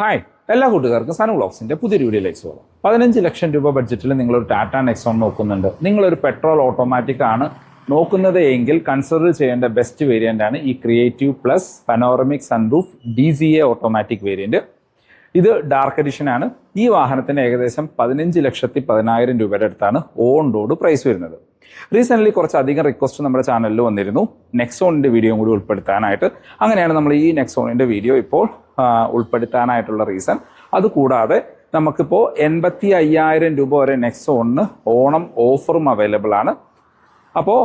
Hi എല്ലാ കൂട്ടുകാർക്കും സനു വ്ളോഗ്സിൻ്റെ പുതിയൊരു വീഡിയോയിലേക്ക് സ്വാഗതം. 15 ലക്ഷം രൂപ ബഡ്ജറ്റിൽ നിങ്ങളൊരു ടാറ്റ നെക്സോൺ നോക്കുന്നുണ്ട്, നിങ്ങളൊരു പെട്രോൾ ഓട്ടോമാറ്റിക് ആണ് നോക്കുന്നത് എങ്കിൽ കൺസിഡർ ചെയ്യേണ്ട ബെസ്റ്റ് വേരിയൻ്റ് ആണ് ഈ creative plus panoramic sunroof DCA automatic variant. ഇത് ഡാർക്ക് എഡിഷൻ ആണ്. ഈ വാഹനത്തിന് ഏകദേശം 15,10,000 രൂപയുടെ അടുത്താണ് ഓൺ റോഡ് പ്രൈസ് വരുന്നത്. റീസെൻ്റ്ലി കുറച്ചധികം റിക്വസ്റ്റ് നമ്മുടെ ചാനലിൽ വന്നിരുന്നു നെക്സോണിൻ്റെ വീഡിയോ കൂടി ഉൾപ്പെടുത്താനായിട്ട്. അങ്ങനെയാണ് നമ്മൾ ഈ നെക്സോണിൻ്റെ വീഡിയോ ഇപ്പോൾ ഉൾപ്പെടുത്താനായിട്ടുള്ള റീസൺ. അതുകൂടാതെ നമുക്കിപ്പോൾ 85,000 രൂപ വരെ നെക്സോണിന് ഓണം ഓഫറും അവൈലബിൾ ആണ്. അപ്പോൾ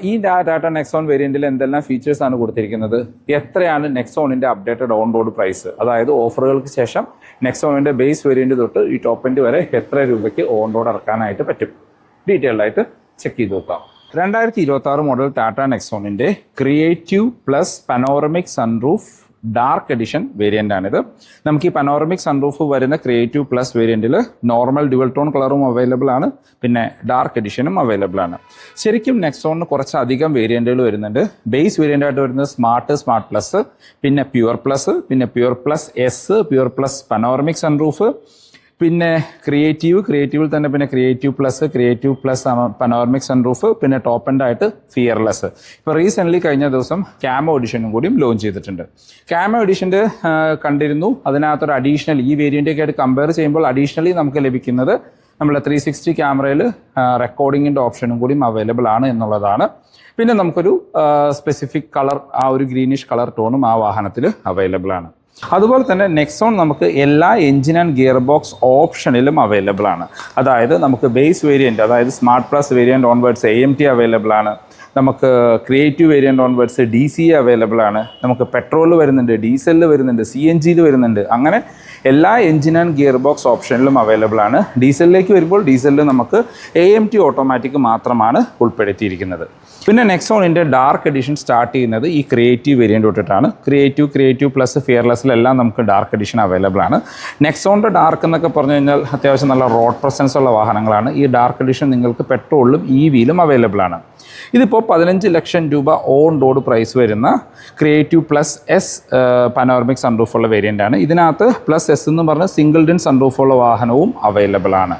ഈ ടാറ്റ നെക്സോൺ വേരിയൻറ്റിൽ എന്തെല്ലാം ഫീച്ചേഴ്സാണ് കൊടുത്തിരിക്കുന്നത്, എത്രയാണ് നെക്സോണിൻ്റെ അപ്ഡേറ്റഡ് ഓൺ റോഡ് പ്രൈസ്, അതായത് ഓഫറുകൾക്ക് ശേഷം നെക്സോണിൻ്റെ ബേസ് വേരിയൻറ്റ് തൊട്ട് ഈ ടോപ്പ് എൻഡ് വരെ എത്ര രൂപയ്ക്ക് ഓൺ റോഡ് ഇറക്കാനായിട്ട് പറ്റും, ഡീറ്റെയിൽഡായിട്ട് ചെക്ക് ചെയ്ത് നോക്കാം. 2026 മോഡൽ ടാറ്റ നെക്സോണിൻ്റെ creative plus panoramic sunroof dark edition variant ആണിത്. നമുക്ക് ഈ പനോറമിക് സൺറൂഫ് വരുന്ന ക്രിയേറ്റീവ് പ്ലസ് വേരിയൻറ്റിൽ നോർമൽ ഡ്യുവൽ ടോൺ കളറും അവൈലബിൾ ആണ്, പിന്നെ ഡാർക്ക് എഡിഷനും അവൈലബിൾ ആണ്. ശരിക്കും നെക്സോണിന് കുറച്ചധികം വേരിയൻറ്റുകൾ വരുന്നുണ്ട്. ബേസ് വേരിയൻ്റ് ആയിട്ട് വരുന്നത് സ്മാർട്ട് പ്ലസ്, പിന്നെ pure plus S, pure plus panoramic sunroof, പിന്നെ ക്രിയേറ്റീവിൽ തന്നെ പിന്നെ ക്രിയേറ്റീവ് പ്ലസ് പനോറമിക് സൺറൂഫ്, പിന്നെ ടോപ്പ് എൻഡ് ആയിട്ട് ഫിയർലെസ്. ഇപ്പോൾ റീസെൻ്റ്ലി കഴിഞ്ഞ ദിവസം ക്യാമോ എഡിഷനും കൂടിയും ലോഞ്ച് ചെയ്തിട്ടുണ്ട്. ക്യാമോ എഡിഷൻ്റെ കണ്ടിരുന്നു. അതിനകത്തൊരു അഡീഷണൽ ഈ വേരിയൻ്റൊക്കെ ആയിട്ട് കമ്പയർ ചെയ്യുമ്പോൾ അഡീഷണലി നമുക്ക് ലഭിക്കുന്നത് നമ്മളെ 360 ക്യാമറയിൽ റെക്കോർഡിങ്ങിൻ്റെ ഓപ്ഷനും കൂടിയും അവൈലബിൾ ആണ് എന്നുള്ളതാണ്. പിന്നെ നമുക്കൊരു സ്പെസിഫിക് കളർ, ആ ഒരു ഗ്രീനിഷ് കളർ ടോണും ആ വാഹനത്തിൽ അവൈലബിൾ ആണ്. അതുപോലെ തന്നെ നെക്സോൺ നമുക്ക് എല്ലാ എഞ്ചിൻ ആൻഡ് ഗിയർ ബോക്സ് ഓപ്ഷനിലും അവൈലബിൾ ആണ്. അതായത് നമുക്ക് ബേസ് വേരിയൻറ്റ്, അതായത് smart plus variant onwards AMT available ആണ്. നമുക്ക് creative variant onwards DCA available ആണ്. നമുക്ക് പെട്രോളിൽ വരുന്നുണ്ട്, ഡീസലിൽ വരുന്നുണ്ട്, CNGയിൽ വരുന്നുണ്ട്. അങ്ങനെ എല്ലാ എഞ്ചിൻ ആൻഡ് ഗിയർ ബോക്സ് ഓപ്ഷനിലും അവൈലബിൾ ആണ്. ഡീസലിലേക്ക് വരുമ്പോൾ ഡീസലിൽ നമുക്ക് AMT ഓട്ടോമാറ്റിക് മാത്രമാണ് ഉൾപ്പെടുത്തിയിരിക്കുന്നത്. പിന്നെ നെക്സോണിൻ്റെ ഡാർക്ക് എഡിഷൻ സ്റ്റാർട്ട് ചെയ്യുന്നത് ഈ ക്രിയേറ്റീവ് വേരിയൻ്റ് തൊട്ടിട്ടാണ്. ക്രിയേറ്റീവ് പ്ലസ് ഫിയർലെസ്സിലെല്ലാം നമുക്ക് ഡാർക്ക് എഡിഷൻ അവൈലബിൾ ആണ്. നെക്സോണിൻ്റെ ഡാർക്ക് എന്നൊക്കെ പറഞ്ഞു കഴിഞ്ഞാൽ അത്യാവശ്യം നല്ല റോഡ് പ്രസൻസ് ഉള്ള വാഹനങ്ങളാണ്. ഈ ഡാർക്ക് എഡിഷൻ നിങ്ങൾക്ക് പെട്രോളിലും EVയിലും അവൈലബിൾ ആണ്. ഇതിപ്പോൾ 15 ലക്ഷം രൂപ ഓൺ റോഡ് പ്രൈസ് വരുന്ന ക്രിയേറ്റീവ് പ്ലസ് എസ് പനോറമിക് സൺറൂഫുള്ള വേരിയൻ്റ് ആണ്. ഇതിനകത്ത് പ്ലസ് എസ് എന്ന് പറഞ്ഞ സിംഗിൾ ഡിൻ സൺറൂഫുള്ള വാഹനവും അവൈലബിൾ ആണ്.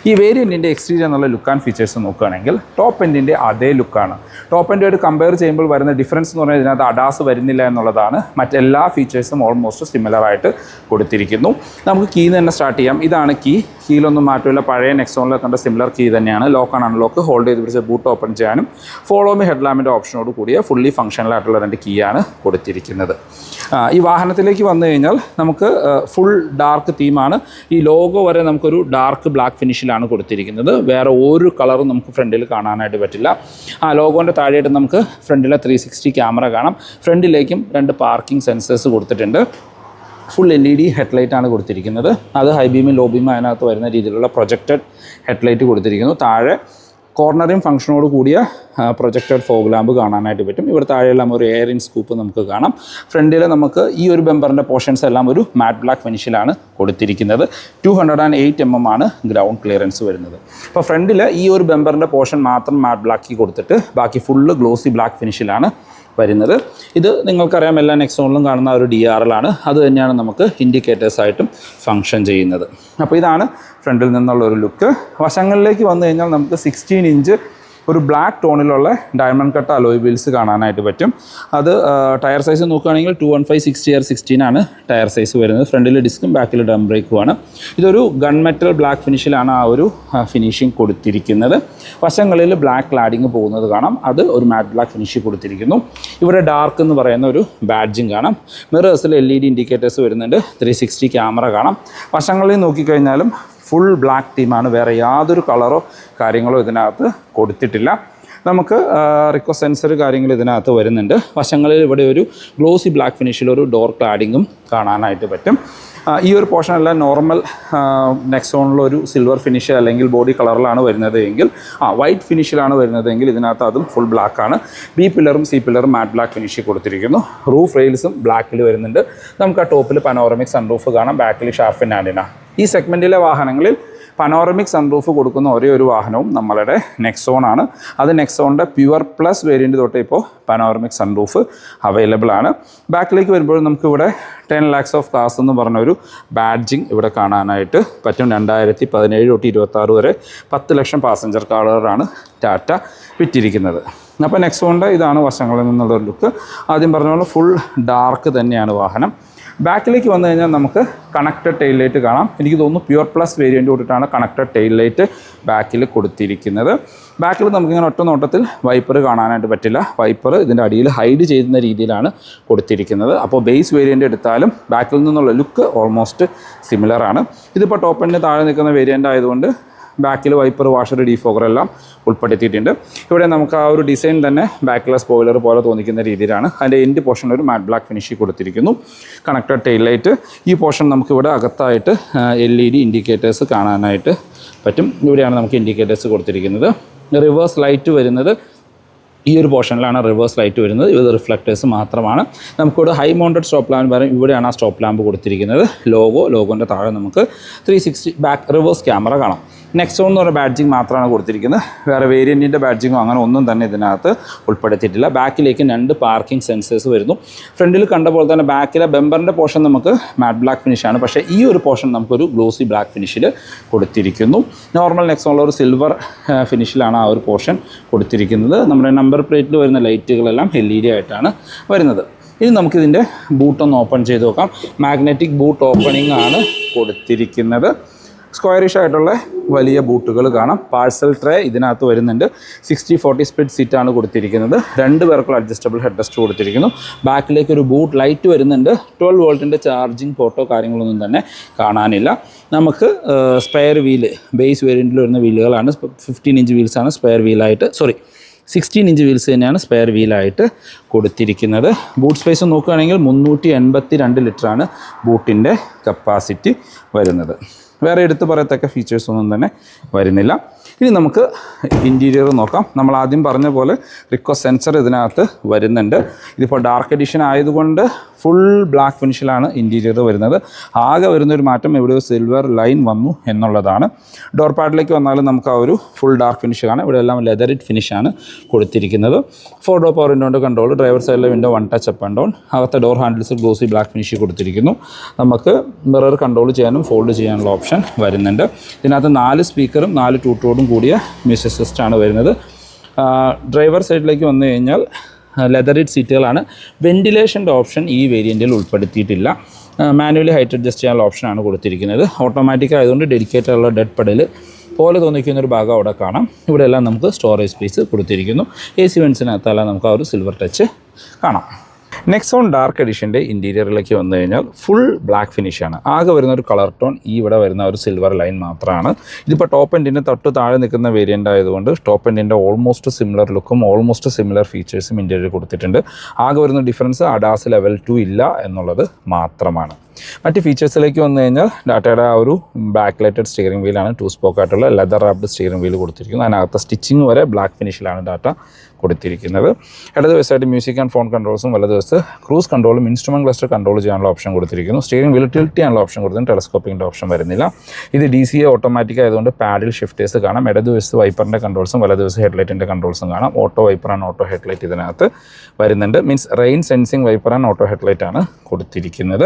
ഈ വേരിയൻറ്റിൻ്റെ എക്സ്റ്റീരിയർ എന്നുള്ള ലുക്ക് ആൻഡ് ഫീച്ചേഴ്സ് നോക്കുകയാണെങ്കിൽ ടോപ്പ് എൻഡിൻ്റെ അതേ ലുക്കാണ്. ടോപ്പ് എൻഡുമായിട്ട് കമ്പയർ ചെയ്യുമ്പോൾ വരുന്ന ഡിഫറൻസ് എന്ന് പറഞ്ഞാൽ ഇതിനകത്ത് അഡാസ് വരുന്നില്ല എന്നുള്ളതാണ്. മറ്റെല്ലാ ഫീച്ചേഴ്സും ഓൾമോസ്റ്റ് സിമിലറായിട്ട് കൊടുത്തിരിക്കുന്നു. നമുക്ക് കീന്ന് തന്നെ സ്റ്റാർട്ട് ചെയ്യാം. ഇതാണ് കീയിലൊന്നും മാറ്റമില്ല, പഴയ നെക്സോണിൽ കണ്ട സിമിലർ കീ തന്നെയാണ്. ലോക്ക് ആൻഡ് അൺലോക്ക് ഹോൾഡ് ചെയ്ത് പിടിച്ച് ബൂട്ട് ഓപ്പൺ ചെയ്യാനും ഫോളോ മി ഹെഡ്ലാമ്പിൻ്റെ ഓപ്ഷനോട് കൂടിയ ഫുള്ളി ഫംഗ്ഷണലായിട്ടുള്ള 2 കീയാണ് കൊടുത്തിരിക്കുന്നത്. ഈ വാഹനത്തിലേക്ക് വന്നു കഴിഞ്ഞാൽ നമുക്ക് ഫുൾ ഡാർക്ക് തീമാണ്. ഈ ലോഗോ വരെ നമുക്കൊരു ഡാർക്ക് ബ്ലാക്ക് ഫിനിഷിലാണ് കൊടുത്തിരിക്കുന്നത്. വേറെ ഒരു കളറും നമുക്ക് ഫ്രണ്ടിൽ കാണാനായിട്ട് പറ്റില്ല. ലോഗോൻ്റെ താഴെയായിട്ട് നമുക്ക് ഫ്രണ്ടിലെ 360 ക്യാമറ കാണാം. ഫ്രണ്ടിലേക്കും 2 പാർക്കിംഗ് സെൻസേഴ്സ് കൊടുത്തിട്ടുണ്ട്. ഫുൾ LED ഹെഡ്ലൈറ്റാണ് കൊടുത്തിരിക്കുന്നത്. അത് ഹൈ ബീമും ലോ ബീമും അതിനകത്ത് വരുന്ന രീതിയിലുള്ള പ്രൊജക്റ്റഡ് ഹെഡ്ലൈറ്റ് കൊടുത്തിരിക്കുന്നു. താഴെ കോർണറിങ് ഫംഗ്ഷനോട് കൂടിയ പ്രൊജക്റ്റഡ് ഫോഗ് ലാമ്പ് കാണാനായിട്ട് പറ്റും. ഇവിടെ താഴെയെല്ലാം ഒരു എയർ ഇൻ സ്കൂപ്പ് നമുക്ക് കാണാം. ഫ്രണ്ടിൽ നമുക്ക് ഈ ഒരു ബമ്പറിൻ്റെ പോർഷൻസ് എല്ലാം ഒരു മാറ്റ് ബ്ലാക്ക് ഫിനിഷിലാണ് കൊടുത്തിരിക്കുന്നത്. 208 mm ആണ് ഗ്രൗണ്ട് ക്ലിയറൻസ് വരുന്നത്. അപ്പോൾ ഫ്രണ്ടിൽ ഈ ഒരു ബമ്പറിൻ്റെ പോർഷൻ മാത്രം മാറ്റ് ബ്ലാക്കി കൊടുത്തിട്ട് ബാക്കി ഫുള്ള് ഗ്ലോസി ബ്ലാക്ക് ഫിനിഷിലാണ് വരുന്നത്. ഇത് നിങ്ങൾക്കറിയാം എല്ലാ നെക്സോണിലും കാണുന്ന ഒരു DRL ആണ്. അത് തന്നെയാണ് നമുക്ക് ഇൻഡിക്കേറ്റേഴ്സായിട്ടും ഫങ്ഷൻ ചെയ്യുന്നത്. അപ്പോൾ ഇതാണ് ഫ്രണ്ടിൽ നിന്നുള്ള ഒരു ലുക്ക്. വശങ്ങളിലേക്ക് വന്നു കഴിഞ്ഞാൽ നമുക്ക് 16 ഇഞ്ച് ഒരു ബ്ലാക്ക് ടോണിലുള്ള ഡയമണ്ട് കട്ട് അലോയ് വീൽസ് കാണാനായിട്ട് പറ്റും. അത് ടയർ സൈസ് നോക്കുകയാണെങ്കിൽ 215/60R16 ആണ് ടയർ സൈസ് വരുന്നത്. ഫ്രണ്ടിൽ ഡിസ്കും ബാക്കിൽ ഡ്രം ബ്രേക്കുമാണ്. ഇതൊരു ഗൺ മെറ്റൽ ബ്ലാക്ക് ഫിനിഷിലാണ് ആ ഒരു ഫിനിഷിങ് കൊടുത്തിരിക്കുന്നത്. വശങ്ങളിൽ ബ്ലാക്ക് ക്ലാഡിങ് പോകുന്നത് കാണാം. അത് ഒരു മാറ്റ് ബ്ലാക്ക് ഫിനിഷ് കൊടുത്തിരിക്കുന്നു. ഇവിടെ ഡാർക്ക് എന്ന് പറയുന്ന ഒരു ബാഡ്ജിങ് കാണാം. മിറേഴ്സിൽ LED ഇൻഡിക്കേറ്റേഴ്സ് വരുന്നുണ്ട്. 360 ക്യാമറ കാണാം. വശങ്ങളിൽ നോക്കിക്കഴിഞ്ഞാലും ഫുൾ ബ്ലാക്ക് തീമാണ്. വേറെ യാതൊരു കളറോ കാര്യങ്ങളോ ഇതിനകത്ത് കൊടുത്തിട്ടില്ല. നമുക്ക് റിക്വസ്റ്റ് സെൻസർ കാര്യങ്ങൾ ഇതിനകത്ത് വരുന്നുണ്ട്. വശങ്ങളിൽ ഇവിടെ ഒരു ഗ്ലോസി ബ്ലാക്ക് ഫിനിഷിലൊരു ഡോർ ക്ലാഡിങ്ങും കാണാനായിട്ട് പറ്റും. ഈ ഒരു പോർഷനെല്ലാം നോർമൽ നെക്സോണിലൊരു സിൽവർ ഫിനിഷ് അല്ലെങ്കിൽ ബോഡി കളറിലാണ് വരുന്നത് എങ്കിൽ വൈറ്റ് ഫിനിഷിലാണ് വരുന്നതെങ്കിൽ ഇതിനകത്ത് അതും ഫുൾ ബ്ലാക്കാണ്. B പില്ലറും C പില്ലറും മാറ്റ് ബ്ലാക്ക് ഫിനിഷ് കൊടുത്തിരിക്കുന്നു. റൂഫ് റെയിൽസും ബ്ലാക്കിൽ വരുന്നുണ്ട്. നമുക്ക് ആ ടോപ്പിൽ പനോറമിക് സൺറൂഫ് കാണാം. ബാക്കിൽ ഷാർഫിൻ ആൻറ്റിന. ഈ സെഗ്മെൻറ്റിലെ വാഹനങ്ങളിൽ പനോറമിക് സൺറൂഫ് കൊടുക്കുന്ന ഒരേ ഒരു വാഹനവും നമ്മളുടെ നെക്സോൺ ആണ്. അത് നെക്സോണിൻ്റെ പ്യുവർ പ്ലസ് വേരിയൻറ്റ് തൊട്ട് ഇപ്പോൾ പനോറമിക് സൺറൂഫ് അവൈലബിൾ ആണ്. ബാക്കിലേക്ക് വരുമ്പോൾ നമുക്കിവിടെ 10 lakhs ഓഫ് കാർസ് എന്ന് പറഞ്ഞൊരു ബാഡ്ജിങ് ഇവിടെ കാണാനായിട്ട് പറ്റും. 2017 തൊട്ട് 26 വരെ 10 ലക്ഷം പാസഞ്ചർ കാറുകളാണ് ടാറ്റ വിറ്റിരിക്കുന്നത്. അപ്പോൾ നെക്സോണിൻ്റെ ഇതാണ് വശങ്ങളിൽ നിന്നുള്ള ലുക്ക്. ആദ്യം പറഞ്ഞ പോലെ ഫുൾ ഡാർക്ക് തന്നെയാണ് വാഹനം. ബാക്കിലേക്ക് വന്നു കഴിഞ്ഞാൽ നമുക്ക് കണക്റ്റഡ് ടെയിൽ ലൈറ്റ് കാണാം. എനിക്ക് തോന്നുന്നു പ്യുവർ പ്ലസ് വേരിയൻ്റ് കൊടുത്തിട്ടാണ് കണക്റ്റഡ് ടെയിൽ ലൈറ്റ് ബാക്കിൽ കൊടുത്തിരിക്കുന്നത്. ബാക്കിൽ നമുക്കിങ്ങനെ ഒറ്റ നോട്ടത്തിൽ വൈപ്പർ കാണാനായിട്ട് പറ്റില്ല. വൈപ്പർ ഇതിൻ്റെ അടിയിൽ ഹൈഡ് ചെയ്യുന്ന രീതിയിലാണ് കൊടുത്തിരിക്കുന്നത്. അപ്പോൾ ബേസ് വേരിയൻ്റ് എടുത്താലും ബാക്കിൽ നിന്നുള്ള ലുക്ക് ഓൾമോസ്റ്റ് സിമിലർ ആണ്. ഇതിപ്പോൾ ടോപ്പ് എൻഡിന് താഴെ നിൽക്കുന്ന വേരിയൻ്റ് ആയതുകൊണ്ട് ബാക്കിൽ വൈപ്പർ, വാഷർ, ഡീഫോഗർ എല്ലാം ഉൾപ്പെടുത്തിയിട്ടുണ്ട്. ഇവിടെ നമുക്ക് ആ ഒരു ഡിസൈൻ തന്നെ ബാക്കിലെ സ്പോയിലർ പോലെ തോന്നിക്കുന്ന രീതിയിലാണ്. അതിൻ്റെ എൻഡ് പോർഷൻ ഒരു മാറ്റ് ബ്ലാക്ക് ഫിനിഷ് കൊടുത്തിരിക്കുന്നു. Connected tail light. ഈ പോർഷൻ നമുക്കിവിടെ അകത്തായിട്ട് LED ഇൻഡിക്കേറ്റേഴ്സ് കാണാനായിട്ട് പറ്റും. ഇവിടെയാണ് നമുക്ക് ഇൻഡിക്കേറ്റേഴ്സ് കൊടുത്തിരിക്കുന്നത്. റിവേഴ്സ് ലൈറ്റ് വരുന്നത് ഈ ഒരു പോർഷനിലാണ് റിവേഴ്സ് ലൈറ്റ് വരുന്നത്. ഇത് റിഫ്ലക്റ്റേഴ്സ് മാത്രമാണ്. നമുക്കിവിടെ ഹൈ മൗണ്ടഡ് സ്റ്റോപ്പ് ലാമ്പ് പറയും. ഇവിടെയാണ് ആ സ്റ്റോപ്പ് ലാമ്പ് കൊടുത്തിരിക്കുന്നത്. ലോഗോൻ്റെ താഴെ നമുക്ക് 360 ബാക്ക് റിവേഴ്സ് ക്യാമറ കാണാം. നെക്സോൺ എന്ന് പറഞ്ഞ ബാഡ്ജിങ് മാത്രമാണ് കൊടുത്തിരിക്കുന്നത്. വേറെ വേരിയൻറ്റിൻ്റെ ബാഡ്ജിങ്ങോ അങ്ങനെ ഒന്നും തന്നെ ഇതിനകത്ത് ഉൾപ്പെടുത്തിയിട്ടില്ല. ബാക്കിലേക്ക് 2 പാർക്കിംഗ് സെൻസേഴ്സ് വരുന്നു. ഫ്രണ്ടിൽ കണ്ട പോലെ തന്നെ ബാക്കിലെ ബെമ്പറിൻ്റെ പോർഷൻ നമുക്ക് മാറ്റ് ബ്ലാക്ക് ഫിനിഷാണ്. പക്ഷേ ഈ ഒരു പോർഷൻ നമുക്കൊരു ഗ്ലോസി ബ്ലാക്ക് ഫിനിഷിൽ കൊടുത്തിരിക്കുന്നു. നോർമൽ നെക്സോണിലുള്ള ഒരു സിൽവർ ഫിനിഷിലാണ് ആ ഒരു പോർഷൻ കൊടുത്തിരിക്കുന്നത്. നമ്മുടെ നമ്പർ പ്ലേറ്റിൽ വരുന്ന ലൈറ്റുകളെല്ലാം LED ആയിട്ടാണ് വരുന്നത്. ഇനി നമുക്കിതിൻ്റെ ബൂട്ടൊന്ന് ഓപ്പൺ ചെയ്ത് നോക്കാം. മാഗ്നറ്റിക് ബൂട്ട് ഓപ്പണിംഗ് ആണ് കൊടുത്തിരിക്കുന്നത്. സ്ക്വയറിഷ് ആയിട്ടുള്ള വലിയ ബൂട്ടുകൾ കാണാം. പാഴ്സൽ ട്രേ ഇതിനകത്ത് വരുന്നുണ്ട്. 60/40 സ്പ്ലിറ്റ് സീറ്റാണ് കൊടുത്തിരിക്കുന്നത്. 2 പേർക്കുള്ള അഡ്ജസ്റ്റബിൾ ഹെഡ് റെസ്റ്റ് കൊടുത്തിരിക്കുന്നു. ബാക്കിലേക്ക് ഒരു ബൂട്ട് ലൈറ്റ് വരുന്നുണ്ട്. 12 വോൾട്ടിൻ്റെ ചാർജിങ് പോർട്ടോ കാര്യങ്ങളൊന്നും തന്നെ കാണാനില്ല. നമുക്ക് സ്പെയർ വീല് ബേസ് വേരിയൻറ്റിൽ വരുന്ന വീലുകളാണ്. 15 ഇഞ്ച് വീൽസാണ് സ്പെയർ വീലായിട്ട് 16 ഇഞ്ച് വീൽസ് തന്നെയാണ് സ്പെയർ വീലായിട്ട് കൊടുത്തിരിക്കുന്നത്. ബൂട്ട് സ്പേസ് നോക്കുകയാണെങ്കിൽ 382 ലിറ്ററാണ് ബൂട്ടിൻ്റെ കപ്പാസിറ്റി വരുന്നത്. വേറെ എടുത്ത് പറയത്തക്ക ഫീച്ചേഴ്സൊന്നും തന്നെ വരുന്നില്ല. ഇനി നമുക്ക് ഇൻറ്റീരിയർ നോക്കാം. നമ്മൾ ആദ്യം പറഞ്ഞ പോലെ റിക്കോ സെൻസർ ഇതിനകത്ത് വരുന്നുണ്ട്. ഇതിപ്പോൾ ഡാർക്ക് എഡിഷൻ ആയതുകൊണ്ട് ഫുൾ ബ്ലാക്ക് ഫിനിഷിലാണ് ഇൻറ്റീരിയർ വരുന്നത്. ആകെ വരുന്നൊരു മാറ്റം ഇവിടെ ഒരു സിൽവർ ലൈൻ വന്നു എന്നുള്ളതാണ്. ഡോർ പാഡിലേക്ക് വന്നാലും നമുക്ക് ആ ഒരു ഫുൾ ഡാർക്ക് ഫിനിഷ് കാണാം. ഇവിടെ എല്ലാം ലെതറിറ്റ് ഫിനിഷാണ് കൊടുത്തിരിക്കുന്നത്. 4 ഡോർ പവർ വിൻഡോൻ്റെ കൺട്രോൾ. ഡ്രൈവർ സൈഡിലെ window 1 touch up and down. അകത്തെ door handles glossy black finish കൊടുത്തിരിക്കുന്നു. നമുക്ക് മിറർ കൺട്രോൾ ചെയ്യാനും ഫോൾഡ് ചെയ്യാനുള്ള ഓപ്ഷൻ വരുന്നുണ്ട്. ഇതിനകത്ത് 4 സ്പീക്കറും 4 ടൂട്ടോടും കൂടിയ മ്യൂസിക് സിസ്റ്റമാണ് വരുന്നത്. ഡ്രൈവർ സൈഡിലേക്ക് വന്നു കഴിഞ്ഞാൽ ലെതറിറ്റ് സീറ്റുകളാണ്. വെൻറ്റിലേഷൻ്റെ ഓപ്ഷൻ ഈ വേരിയൻറ്റിൽ ഉൾപ്പെടുത്തിയിട്ടില്ല. മാനുവലി ഹൈറ്റ് അഡ്ജസ്റ്റ് ചെയ്യാനുള്ള ഓപ്ഷനാണ് കൊടുത്തിരിക്കുന്നത്. ഓട്ടോമാറ്റിക് ആയതുകൊണ്ട് ഡെഡിക്കേറ്റഡ് ഉള്ള ഡെഡ് പെഡൽ പോലെ തോന്നിക്കുന്നൊരു ഭാഗം അവിടെ കാണാം. ഇവിടെ എല്ലാം നമുക്ക് സ്റ്റോറേജ് സ്പേസ് കൊടുത്തിരിക്കുന്നു. AC വെൻസിനകത്തെല്ലാം നമുക്ക് ആ ഒരു സിൽവർ ടച്ച് കാണാം. നെക്സോൺ ഡാർക്ക് എഡിഷൻ്റെ ഇൻറ്റീരിയറിലേക്ക് വന്നു കഴിഞ്ഞാൽ ഫുൾ ബ്ലാക്ക് ഫിനിഷാണ്. ആകെ വരുന്ന ഒരു കളർ ടോൺ ഈ ഇവിടെ വരുന്ന ഒരു സിൽവർ ലൈൻ മാത്രമാണ്. ഇതിപ്പോൾ ടോപ്പ് എൻഡിൻ്റെ തൊട്ട് താഴെ നിൽക്കുന്ന വേരിയൻ്റ് ആയതുകൊണ്ട് ടോപ്പ് എൻഡിൻ്റെ ഓൾമോസ്റ്റ് സിമിലർ ലുക്കും ഓൾമോസ്റ്റ് സിമിലർ ഫീച്ചേഴ്സും ഇൻറ്റീരിയർ കൊടുത്തിട്ടുണ്ട്. ആകെ വരുന്ന ഡിഫറൻസ് അഡാസ് ലെവൽ 2 ഇല്ല എന്നുള്ളത് മാത്രമാണ്. മറ്റ് ഫീച്ചേഴ്സിലേക്ക് വന്നു കഴിഞ്ഞാൽ ടാറ്റയുടെ ആ ഒരു ബാക്ക് ലൈറ്റഡ് സ്റ്റിയറിംഗ് വീലാണ്. 2 സ്പോക്ക് ആയിട്ടുള്ള ലെതർ റാപ്ഡ് സ്റ്റിയറിംഗ് വീൽ കൊടുത്തിരിക്കുന്നു. അതിനകത്ത് സ്റ്റിച്ചിങ് വരെ ബ്ലാക്ക് ഫിനിഷിലാണ് ടാറ്റ കൊടുത്തിരിക്കുന്നത്. ഇടത് വശമായിട്ട് മ്യൂസിക് ആൻഡ് ഫോൺ കൺട്രോൾസും വലത് വശത്ത് ക്രൂസ് കൺട്രോളും ഇൻസ്ട്രുമെൻറ്റ് ക്ലസ്റ്റർ കൺട്രോൾ ചെയ്യാനുള്ള ഓപ്ഷൻ കൊടുത്തിരിക്കുന്നു. സ്റ്റിയറിംഗ് വീൽ ടിൽറ്റ് ചെയ്യാനുള്ള ഓപ്ഷൻ കൊടുത്തിട്ടുണ്ട്. ടെലസ്കോപ്പിങ്ങിൻ്റെ ഓപ്ഷൻ വരുന്നില്ല. ഇത് DCA ഓട്ടോമാറ്റിക് ആയതുകൊണ്ട് പാഡിൽ ഷിഫ്റ്റേഴ്സ് കാണാം. ഇടത് വശത്ത് വൈപ്പറിൻ്റെ കൺട്രോൾസും വലത് വശത്ത് ഹെഡ്ലൈറ്റിൻ്റെ കൺട്രോൾസും കാണാം. Auto wiper and auto headlight ഇതിനകത്ത് വരുന്നുണ്ട്. Means rain sensing wiper and auto headlight ആണ് കൊടുത്തിരിക്കുന്നത്.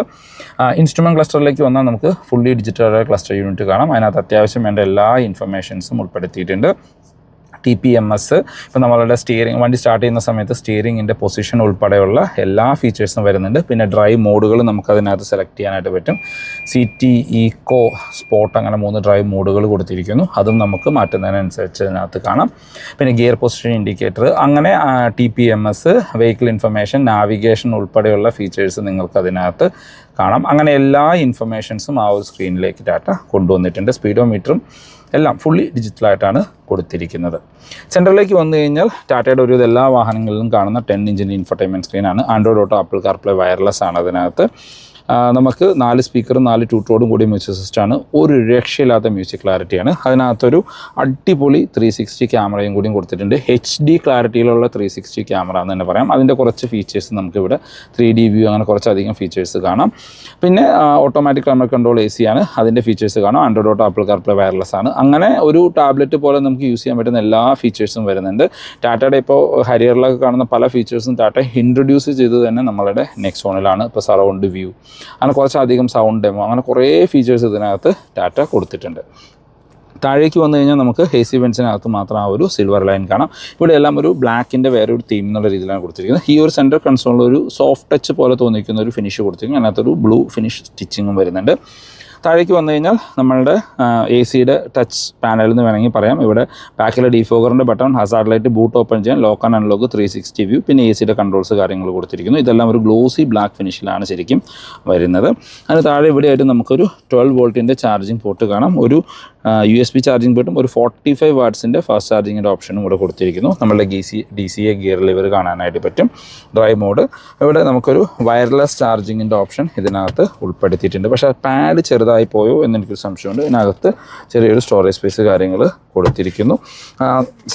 ഇൻസ്ട്രുമെൻറ്റ് ക്ലസ്റ്ററിലേക്ക് വന്നാൽ നമുക്ക് ഫുള്ളി ഡിജിറ്റൽ ക്ലസ്റ്റർ യൂണിറ്റ് കാണാം. അതിനകത്ത് അത്യാവശ്യം വേണ്ട എല്ലാ ഇൻഫർമേഷൻസും ഉൾപ്പെടുത്തിയിട്ടുണ്ട്. TPMS, ഇപ്പോൾ നമ്മളുടെ വണ്ടി സ്റ്റാർട്ട് ചെയ്യുന്ന സമയത്ത് സ്റ്റിയറിങ്ങിൻ്റെ പൊസിഷൻ ഉൾപ്പെടെയുള്ള എല്ലാ ഫീച്ചേഴ്സും വരുന്നുണ്ട്. പിന്നെ ഡ്രൈവ് മോഡുകൾ നമുക്കതിനകത്ത് സെലക്ട് ചെയ്യാനായിട്ട് പറ്റും. CT, Eco, സ്പോർട്ട് അങ്ങനെ 3 ഡ്രൈവ് മോഡുകൾ കൊടുത്തിരിക്കുന്നു. അതും നമുക്ക് മാറ്റുന്നതിനനുസരിച്ച് അതിനകത്ത് കാണാം. പിന്നെ ഗിയർ പൊസിഷൻ ഇൻഡിക്കേറ്റർ അങ്ങനെ TPMS, വെഹിക്കിൾ ഇൻഫർമേഷൻ, നാവിഗേഷൻ ഉൾപ്പെടെയുള്ള ഫീച്ചേഴ്സ് നിങ്ങൾക്കതിനകത്ത് കാണാം. അങ്ങനെ എല്ലാ ഇൻഫർമേഷൻസും ആ ഒരു സ്ക്രീനിലേക്ക് ടാറ്റ കൊണ്ടുവന്നിട്ടുണ്ട്. സ്പീഡോമീറ്ററും എല്ലാം ഫുള്ളി ഡിജിറ്റലായിട്ടാണ് കൊടുത്തിരിക്കുന്നത്. സെൻറ്ററിലേക്ക് വന്നു കഴിഞ്ഞാൽ ടാറ്റയുടെ ഒരു എല്ലാ വാഹനങ്ങളിലും കാണുന്ന 10 ഇഞ്ചിൻ്റെ ഇൻഫർടൈൻമെൻറ്റ് സ്ക്രീനാണ്. Android Auto, Apple CarPlay, wireless ആണ് അതിനകത്ത്. നമുക്ക് 4 സ്പീക്കറും 4 ട്യൂട്ടോടും കൂടി മ്യൂസിക് സിസ്റ്റമാണ്. ഒരു രക്ഷയില്ലാത്ത മ്യൂസിക് ക്ലാരിറ്റിയാണ്. അതിനകത്തൊരു അടിപൊളി 360 ക്യാമറയും കൂടിയും കൊടുത്തിട്ടുണ്ട്. HD ക്ലാരിറ്റിയിലുള്ള 360 ക്യാമറ എന്ന് തന്നെ പറയാം. അതിൻ്റെ കുറച്ച് ഫീച്ചേഴ്സ് നമുക്കിവിടെ 3D വ്യൂ അങ്ങനെ കുറച്ചധികം ഫീച്ചേഴ്സ് കാണാം. പിന്നെ ഓട്ടോമാറ്റിക് ക്ലൈമറ്റ് കൺട്രോൾ AC ആണ്, അതിൻ്റെ ഫീച്ചേഴ്സ് കാണാം. Android Auto, Apple CarPlay wireless ആണ്. അങ്ങനെ ഒരു ടാബ്ലറ്റ് പോലെ നമുക്ക് യൂസ് ചെയ്യാൻ പറ്റുന്ന എല്ലാ ഫീച്ചേഴ്സും വരുന്നുണ്ട്. ടാറ്റയുടെ ഇപ്പോൾ ഹരിയറിലൊക്കെ കാണുന്ന പല ഫീച്ചേഴ്സും ടാറ്റ ഇൻട്രൊഡ്യൂസ് ചെയ്തത് തന്നെ നമ്മളുടെ നെക്സോണിലാണ്. ഇപ്പോൾ സറൗണ്ട് വ്യൂ, അങ്ങനെ കുറച്ചധികം സൗണ്ട് ഡെമോ, അങ്ങനെ കുറേ ഫീച്ചേഴ്സ് ഇതിനകത്ത് ടാറ്റ കൊടുത്തിട്ടുണ്ട്. താഴേക്ക് വന്നു കഴിഞ്ഞാൽ നമുക്ക് AC വെൻസിനകത്ത് മാത്രം ആ ഒരു സിൽവർ ലൈൻ കാണാം. ഇവിടെ എല്ലാം ഒരു ബ്ലാക്കിൻ്റെ വേറെ ഒരു തീം എന്നുള്ള രീതിയിലാണ് കൊടുത്തിരിക്കുന്നത്. ഈ ഒരു സെൻറ്റർ കൺസോളിൽ ഒരു സോഫ്റ്റ് ടച്ച് പോലെ തോന്നിക്കുന്ന ഒരു ഫിനിഷ് കൊടുത്തിരിക്കുന്നു. അതിനകത്തൊരു ബ്ലൂ ഫിനിഷ് സ്റ്റിച്ചിങ്ങും വരുന്നുണ്ട്. താഴേക്ക് വന്നു കഴിഞ്ഞാൽ നമ്മളുടെ AC-യുടെ ടച്ച് പാനൽ എന്ന് വേണമെങ്കിൽ പറയാം. ഇവിടെ ബാക്കിലെ ഡിഫോഗറിൻ്റെ button, hazard light, boot open ചെയ്യാൻ, ലോക്ക് ആൻഡ് അൺലോക്ക്, 360 വ്യൂ, പിന്നെ AC-യുടെ കൺട്രോൾസ് കാര്യങ്ങൾ കൊടുത്തിരിക്കുന്നു. ഇതെല്ലാം ഒരു ഗ്ലോസി ബ്ലാക്ക് ഫിനിഷിലാണ് ശരിക്കും വരുന്നത്. അതിന് താഴെ ഇവിടെയായിട്ട് നമുക്കൊരു 12 വോൾട്ടിൻ്റെ ചാർജിങ് പോർട്ട് കാണാം. ഒരു USB ചാർജിങ് പോർട്ടും ഒരു 45 വാട്ട്സിൻ്റെ ഫാസ്റ്റ് ചാർജിങ്ങിൻ്റെ ഓപ്ഷനും ഇവിടെ കൊടുത്തിരിക്കുന്നു. നമ്മളുടെ DCA ഗിയർ ലിവർ കാണാനായിട്ട് പറ്റും. ഡ്രൈവ് മോഡ്, ഇവിടെ നമുക്കൊരു വയർലെസ് ചാർജിങ്ങിൻ്റെ ഓപ്ഷൻ ഇതിനകത്ത് ഉൾപ്പെടുത്തിയിട്ടുണ്ട്. പക്ഷേ പാഡ് ചെറുതായി പോയോ എന്നെനിക്കൊരു സംശയമുണ്ട്. ഇതിനകത്ത് ചെറിയൊരു സ്റ്റോറേജ് സ്പേസ് കാര്യങ്ങൾ കൊടുത്തിരിക്കുന്നു.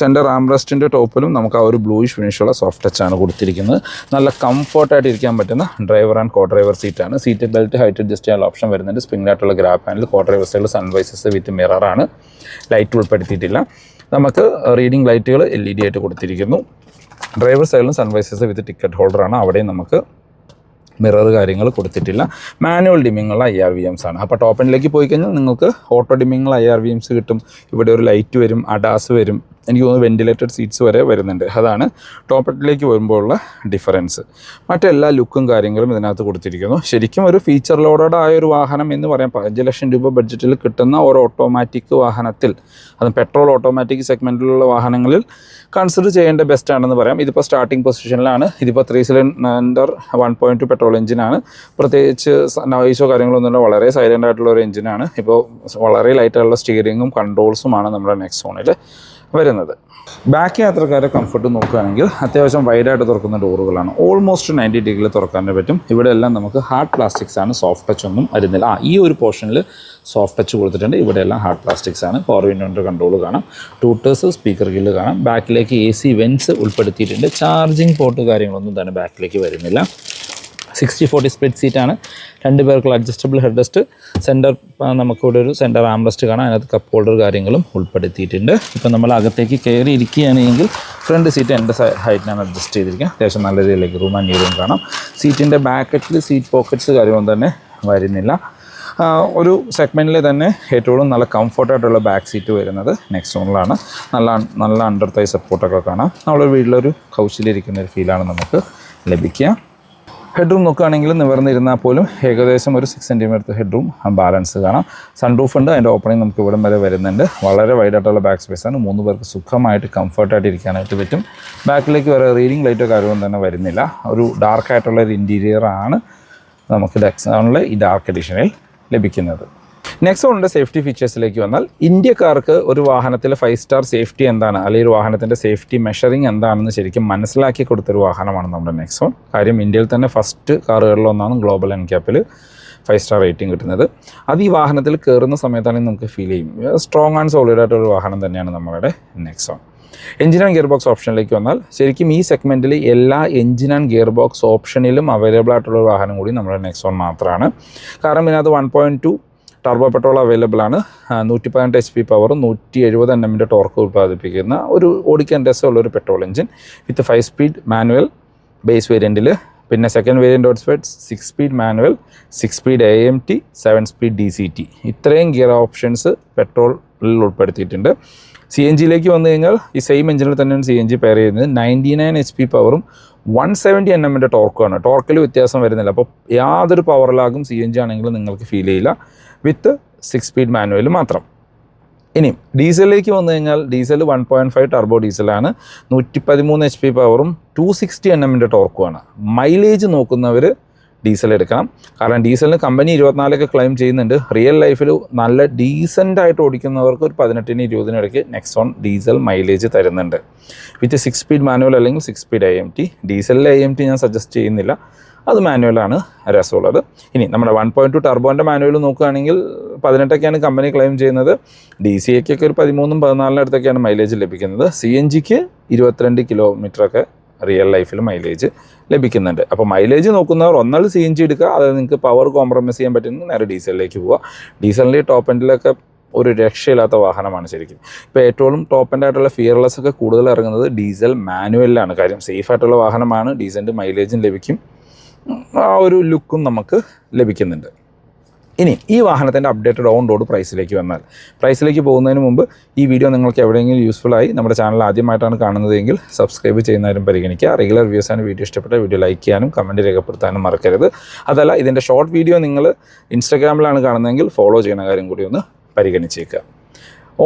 സെൻറ്റർ ആംറെസ്റ്റിൻ്റെ ടോപ്പിലും നമുക്ക് ആ ഒരു ബ്ലൂയിഷ് ഫിനിഷുള്ള സോഫ്റ്റ് ടച്ചാണ് കൊടുത്തിരിക്കുന്നത്. നല്ല കംഫർട്ടായിട്ട് ഇരിക്കാൻ പറ്റുന്ന ഡ്രൈവർ ആൻഡ് കോ ഡ്രൈവർ സീറ്റാണ്. സീറ്റ് ബെൽറ്റ് ഹൈറ്റ് അഡ്ജസ്റ്റ് ചെയ്യാനുള്ള ഓപ്ഷൻ വരുന്നുണ്ട്. സ്പ്രിംഗ് ആയിട്ടുള്ള ഗ്രാബ് പാനൽ, കോ ഡ്രൈവർ സൈഡിൽ സൺവൈസസ് വിത്ത് മിററാണ്. ലൈറ്റ് ഉൾപ്പെടുത്തിയിട്ടില്ല. നമുക്ക് റീഡിംഗ് ലൈറ്റുകൾ LED ആയിട്ട് കൊടുത്തിരിക്കുന്നു. ഡ്രൈവർ സൈഡിലും സൺവൈസസ് വിത്ത് ടിക്കറ്റ് ഹോൾഡറാണ്. അവിടെയും നമുക്ക് മിറർ കാര്യങ്ങൾ കൊടുത്തിട്ടില്ല. മാനുവൽ ഡിമ്മിങ്ങുള്ള IRVMs ആണ്. അപ്പോൾ ടോപ്പ് എൻഡിലേക്ക് പോയി കഴിഞ്ഞാൽ നിങ്ങൾക്ക് ഓട്ടോ ഡിമ്മിങ്ങുള്ള IRVMs കിട്ടും. ഇവിടെ ഒരു ലൈറ്റ് വരും, അഡാസ് വരും, എനിക്ക് തോന്നുന്നു വെൻറ്റിലേറ്റഡ് സീറ്റ്സ് വരെ വരുന്നുണ്ട്. അതാണ് ടോപ്പ് എൻഡിലേക്ക് വരുമ്പോഴുള്ള ഡിഫറൻസ്. മറ്റെല്ലാ ലുക്കും കാര്യങ്ങളും ഇതിനകത്ത് കൊടുത്തിരിക്കുന്നു. ശരിക്കും ഒരു ഫീച്ചർ ലോഡഡ് ആയ ഒരു വാഹനം എന്ന് പറയാം. 5 ലക്ഷം രൂപ ബഡ്ജറ്റിൽ കിട്ടുന്ന ഒരു ഓട്ടോമാറ്റിക് വാഹനത്തിൽ, അത് പെട്രോൾ ഓട്ടോമാറ്റിക് സെഗ്മെൻറ്റിലുള്ള വാഹനങ്ങളിൽ കൺസിഡർ ചെയ്യേണ്ട ബെസ്റ്റ് ആണെന്ന് പറയാം. ഇതിപ്പോൾ സ്റ്റാർട്ടിംഗ് പൊസിഷനിലാണ്. ഇതിപ്പോൾ 3 സിലിണ്ടർ 1.2 പെട്രോൾ എഞ്ചിനാണ്. പ്രത്യേകിച്ച് നോയിസോ കാര്യങ്ങളൊന്നുമില്ല, വളരെ സൈലൻ്റ് ആയിട്ടുള്ള ഒരു എഞ്ചിനാണ്. ഇപ്പോൾ വളരെ ലൈറ്റായിട്ടുള്ള സ്റ്റിയറിങ്ങും കൺട്രോൾസുമാണ് നമ്മുടെ നെക്സോണിൽ വരുന്നത്. ബാക്ക് യാത്രക്കാരെ കംഫർട്ട് നോക്കുകയാണെങ്കിൽ അത്യാവശ്യം വൈഡായിട്ട് തുറക്കുന്ന ഡോറുകളാണ്. ഓൾമോസ്റ്റ് 90 ഡിഗ്രിയിൽ തുറക്കാൻ പറ്റും. ഇവിടെ എല്ലാം നമുക്ക് ഹാർഡ് പ്ലാസ്റ്റിക്സ് ആണ്, സോഫ്റ്റ് ടച്ച് ഒന്നും വരുന്നില്ല. ഈ ഒരു പോർഷനിൽ സോഫ്റ്റ് ടച്ച് കൊടുത്തിട്ടുണ്ട്. ഇവിടെ എല്ലാം ഹാർഡ് പ്ലാസ്റ്റിക്സ് ആണ്. പവർ വിൻഡോൻ്റെ കൺട്രോൾ കാണാം, ട്യൂട്ടേഴ്സ്, സ്പീക്കർ ഗില്ല് കാണാം. ബാക്കിലേക്ക് AC വെൻസ് ഉൾപ്പെടുത്തിയിട്ടുണ്ട്. ചാർജിങ് പോർട്ട് കാര്യങ്ങളൊന്നും തന്നെ ബാക്കിലേക്ക് വരുന്നില്ല. 60/40 സ്പ്ലിറ്റ് സീറ്റാണ്. 2 പേർക്കുള്ള അഡ്ജസ്റ്റബിൾ ഹെഡ് റെസ്റ്റ്. സെൻറ്റർ നമുക്കിവിടെ ഒരു സെൻറ്റർ ആംറെസ്റ്റ് കാണാം. അതിനകത്ത് കപ്പ് ഹോൾഡർ കാര്യങ്ങളും ഉൾപ്പെടുത്തിയിട്ടുണ്ട്. ഇപ്പം നമ്മൾ അകത്തേക്ക് കയറി ഇരിക്കുകയാണെങ്കിൽ ഫ്രണ്ട് സീറ്റ് എൻ്റെ ഹൈറ്റിനാണ് അഡ്ജസ്റ്റ് ചെയ്തിരിക്കുക. അത്യാവശ്യം നല്ല രീതിയിലേക്ക് റൂം ആൻഡ് റൂം കാണാം. സീറ്റിൻ്റെ ബാക്കറ്റിൽ സീറ്റ് പോക്കറ്റ്സ് കാര്യമൊന്നും തന്നെ വരുന്നില്ല. ഒരു സെഗ്മെൻറ്റിൽ തന്നെ ഏറ്റവും നല്ല കംഫർട്ടായിട്ടുള്ള ബാക്ക് സീറ്റ് വരുന്നത് നെക്സോണിലാണ്. നല്ല അണ്ടർ തൈ സപ്പോർട്ടൊക്കെ കാണാം. നമ്മളൊരു വീട്ടിലൊരു കൗച്ചിലിരിക്കുന്ന ഒരു ഫീലാണ് നമുക്ക് ലഭിക്കുക. ഹെഡ്റൂം നോക്കുകയാണെങ്കിൽ നിവർന്നിരുന്നാൽ പോലും ഏകദേശം ഒരു 6 സെൻറ്റിമീറ്റർ ഹെഡ്റൂം ബാലൻസ് കാണാം. സൺറൂഫ് ഉണ്ട്. അതിൻ്റെ ഓപ്പണിംഗ് നമുക്ക് ഇവിടം വരെ വരുന്നുണ്ട്. വളരെ വൈഡായിട്ടുള്ള ബാക്ക് സ്പേസാണ്. 3 പേർക്ക് സുഖമായിട്ട് കംഫർട്ടായിട്ട് ഇരിക്കാനായിട്ട് പറ്റും. ബാക്കിലേക്ക് വരെ റീഡിംഗ് ലൈറ്റോ കാര്യമൊന്നും തന്നെ വരുന്നില്ല. ഒരു ഡാർക്കായിട്ടുള്ള ഒരു ഇൻറ്റീരിയറാണ് നമുക്ക് നെക്സോണിലെ ഈ ഡാർക്ക് എഡിഷനിൽ ലഭിക്കുന്നത്. നെക്സോണിൻ്റെ സേഫ്റ്റി ഫീച്ചേഴ്സിലേക്ക് വന്നാൽ ഇന്ത്യക്കാർക്ക് ഒരു വാഹനത്തിലെ 5 സ്റ്റാർ സേഫ്റ്റി എന്താണ്, അല്ലെങ്കിൽ ഒരു വാഹനത്തിൻ്റെ സേഫ്റ്റി മെഷറിങ് എന്താണെന്ന് ശരിക്കും മനസ്സിലാക്കി കൊടുത്തൊരു വാഹനമാണ് നമ്മുടെ നെക്സോൺ. കാര്യം ഇന്ത്യയിൽ തന്നെ ഫസ്റ്റ് കാറുകളിലൊന്നാണ് ഗ്ലോബൽ എൻക്യാപ്പിൽ 5 സ്റ്റാർ റേറ്റിംഗ് കിട്ടുന്നത്. അത് ഈ വാഹനത്തിൽ കയറുന്ന സമയത്താണെങ്കിൽ നമുക്ക് ഫീൽ ചെയ്യും. സ്ട്രോങ് ആൻഡ് സോളിഡ് ആയിട്ടൊരു വാഹനം തന്നെയാണ് നമ്മുടെ Nexon. Engine and gear box ഓപ്ഷനിലേക്ക് വന്നാൽ ശരിക്കും ഈ സെഗ്മെൻറ്റിൽ എല്ലാ എഞ്ചിൻ ആൻഡ് ഗിയർ ബോക്സ് ഓപ്ഷനിലും അവൈലബിൾ ആയിട്ടുള്ള വാഹനം കൂടി നമ്മുടെ നെക്സോൺ മാത്രമാണ്. കാരണം ഇതിനകത്ത് 1.2 ടർബോ പെട്രോൾ അവൈലബിൾ ആണ്. 118 HP പവറും 170 Nm ടോർക്ക് ഉൽപ്പാദിപ്പിക്കുന്ന ഒരു ഓടിക്കാൻ രസമുള്ളൊരു petrol engine with 5 speed manual base വേരിയൻറ്റിൽ. പിന്നെ സെക്കൻഡ് വേരിയൻ്റ് ഓട്ട്സ്പെഡ് 6 speed manual, 6 speed AMT, 7 speed DCT. ഇത്രയും ഗിയർ ഓപ്ഷൻസ് പെട്രോളിൽ ഉൾപ്പെടുത്തിയിട്ടുണ്ട്. CNGയിലേക്ക് വന്നു കഴിഞ്ഞാൽ ഈ സെയിം എഞ്ചിനിൽ തന്നെയാണ് CNG പെയർ ചെയ്യുന്നത്. 99 HP പവറും 170 Nm ടോർക്കുമാണ്. ടോർക്കിൽ വ്യത്യാസം വരുന്നില്ല. അപ്പോൾ യാതൊരു പവർ ലാഗും CNG ആണെങ്കിലും നിങ്ങൾക്ക് ഫീൽ ചെയ്യില്ല. വിത്ത് 6 സ്പീഡ് മാനുവൽ മാത്രം. ഇനി ഡീസലിലേക്ക് വന്നു കഴിഞ്ഞാൽ ഡീസൽ 1.5 ടർബോ ഡീസലാണ്. 113 HP പവറും 260 Nm ടോർക്കുമാണ്. മൈലേജ് നോക്കുന്നവർ ഡീസൽ എടുക്കണം. കാരണം ഡീസലിന് കമ്പനി 24 ക്ലെയിം ചെയ്യുന്നുണ്ട്. റിയൽ ലൈഫിൽ നല്ല ഡീസൻ്റായിട്ട് ഓടിക്കുന്നവർക്ക് ഒരു 18-20 ഇടയ്ക്ക് നെക്സോൺ ഡീസൽ മൈലേജ് തരുന്നുണ്ട്. വിത്ത് 6 സ്പീഡ് മാനുവൽ അല്ലെങ്കിൽ 6 സ്പീഡ് AMT. ഡീസലിലെ AMT ഞാൻ സജസ്റ്റ് ചെയ്യുന്നില്ല. അത് മാനുവലാണ് രസമുള്ളത്. ഇനി നമ്മുടെ 1.2 ടർബോൻ്റെ മാനുവൽ നോക്കുകയാണെങ്കിൽ 18ഒക്കെയാണ് കമ്പനി ക്ലെയിം ചെയ്യുന്നത്. DCAക്കൊക്കെ ഒരു 13-14 അടുത്തൊക്കെയാണ് മൈലേജ് ലഭിക്കുന്നത്. CNGക്ക് 22 കിലോമീറ്ററൊക്കെ റിയൽ ലൈഫിൽ മൈലേജ് ലഭിക്കുന്നുണ്ട്. അപ്പോൾ മൈലേജ് നോക്കുന്നവർ ഒന്നാൾ CNG എടുക്കുക, അതായത് നിങ്ങൾക്ക് പവർ കോംപ്രമൈസ് ചെയ്യാൻ പറ്റുന്ന നേരെ ഡീസലിലേക്ക് പോവുക. ഡീസലിൻ്റെ ടോപ്പ് എൻഡിലൊക്കെ ഒരു രക്ഷയില്ലാത്ത വാഹനമാണ് ശരിക്കും. ഇപ്പോൾ ഏറ്റവും ടോപ്പ് എൻഡ് ആയിട്ടുള്ള ഫിയർലെസ് ഒക്കെ കൂടുതൽ ഇറങ്ങുന്നത് ഡീസൽ മാനുവലിലാണ്. കാര്യം സേഫ് ആയിട്ടുള്ള വാഹനമാണ്, ഡീസലിൻ്റെ മൈലേജും ലഭിക്കും, ആ ഒരു ലുക്കും നമുക്ക് ലഭിക്കുന്നുണ്ട്. ഇനി ഈ വാഹനത്തിൻ്റെ അപ്ഡേറ്റഡ് ഓൺ റോഡ് പ്രൈസിലേക്ക് വന്നാൽ, പ്രൈസിലേക്ക് പോകുന്നതിന് മുമ്പ് ഈ വീഡിയോ നിങ്ങൾക്ക് എവിടെയെങ്കിലും യൂസ്ഫുള്ളായി നമ്മുടെ ചാനൽ ആദ്യമായിട്ടാണ് കാണുന്നതെങ്കിൽ സബ്സ്ക്രൈബ് ചെയ്യുന്നവരും പരിഗണിക്കുക. റെഗുലർ വ്യൂസാണ് വീഡിയോ ഇഷ്ടപ്പെട്ട വീഡിയോ ലൈക്ക് ചെയ്യാനും കമൻറ്റ് രേഖപ്പെടുത്താനും മറക്കരുത്. അതല്ല ഇതിൻ്റെ ഷോർട്ട് വീഡിയോ നിങ്ങൾ ഇൻസ്റ്റാഗ്രാമിലാണ് കാണുന്നതെങ്കിൽ ഫോളോ ചെയ്യുന്ന കാര്യം കൂടി ഒന്ന് പരിഗണിച്ചേക്കുക.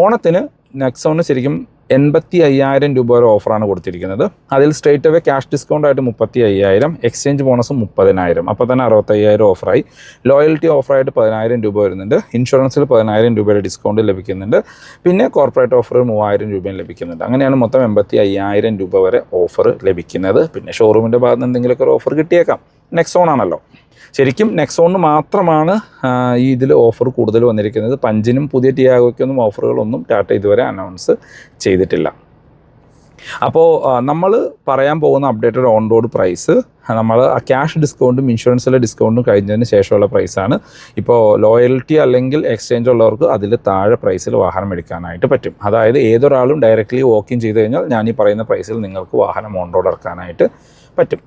ഓണത്തിന് നെക്സോണിന് ശരിക്കും 85,000 രൂപ വരെ ഓഫറാണ് കൊടുത്തിരിക്കുന്നത്. അതിൽ സ്ട്രേറ്റ് അവേ ക്യാഷ് ഡിസ്കൗണ്ട് ആയിട്ട് 35,000, എക്സ്ചേഞ്ച് ബോണസും 30,000, അപ്പോൾ തന്നെ 65,000 ഓഫറായി. ലോയൽറ്റി ഓഫറായിട്ട് 10,000 രൂപ വരുന്നുണ്ട്. ഇൻഷുറൻസിൽ 10,000 രൂപയുടെ ഡിസ്കൗണ്ട് ലഭിക്കുന്നുണ്ട്. പിന്നെ കോർപ്പറേറ്റ് ഓഫർ 3,000 രൂപയും ലഭിക്കുന്നുണ്ട്. അങ്ങനെയാണ് മൊത്തം 85,000 രൂപ വരെ ഓഫർ ലഭിക്കുന്നത്. പിന്നെ ഷോറൂമിൻ്റെ ഭാഗത്ത് നിന്ന് എന്തെങ്കിലുമൊക്കെ ഒരു ഓഫർ കിട്ടിയേക്കാം. നെക്സോൺ ആണല്ലോ. ശരിക്കും നെക്സോണിന് മാത്രമാണ് ഈ ഇതിൽ ഓഫർ കൂടുതൽ വന്നിരിക്കുന്നത്. പഞ്ചിനും പുതിയ ടിയാഗോയ്ക്കൊന്നും ഓഫറുകളൊന്നും ടാറ്റ ഇതുവരെ അനൗൺസ് ചെയ്തിട്ടില്ല. അപ്പോൾ നമ്മൾ പറയാൻ പോകുന്ന അപ്ഡേറ്റഡ് ഓൺ റോഡ് പ്രൈസ് നമ്മൾ ക്യാഷ് ഡിസ്കൗണ്ടും ഇൻഷുറൻസിലെ ഡിസ്കൗണ്ടും കഴിഞ്ഞതിന് ശേഷമുള്ള പ്രൈസാണ്. ഇപ്പോൾ ലോയൽറ്റി അല്ലെങ്കിൽ എക്സ്ചേഞ്ച് ഉള്ളവർക്ക് അതിൽ താഴെ പ്രൈസിൽ വാഹനം എടുക്കാനായിട്ട് പറ്റും. അതായത് ഏതൊരാളും ഡയറക്റ്റ്ലി വോക്കിൻ ചെയ്ത് കഴിഞ്ഞാൽ ഞാൻ ഈ പറയുന്ന പ്രൈസിൽ നിങ്ങൾക്ക് വാഹനം ഓൺ റോഡ് ഇറക്കാനായിട്ട് പറ്റും.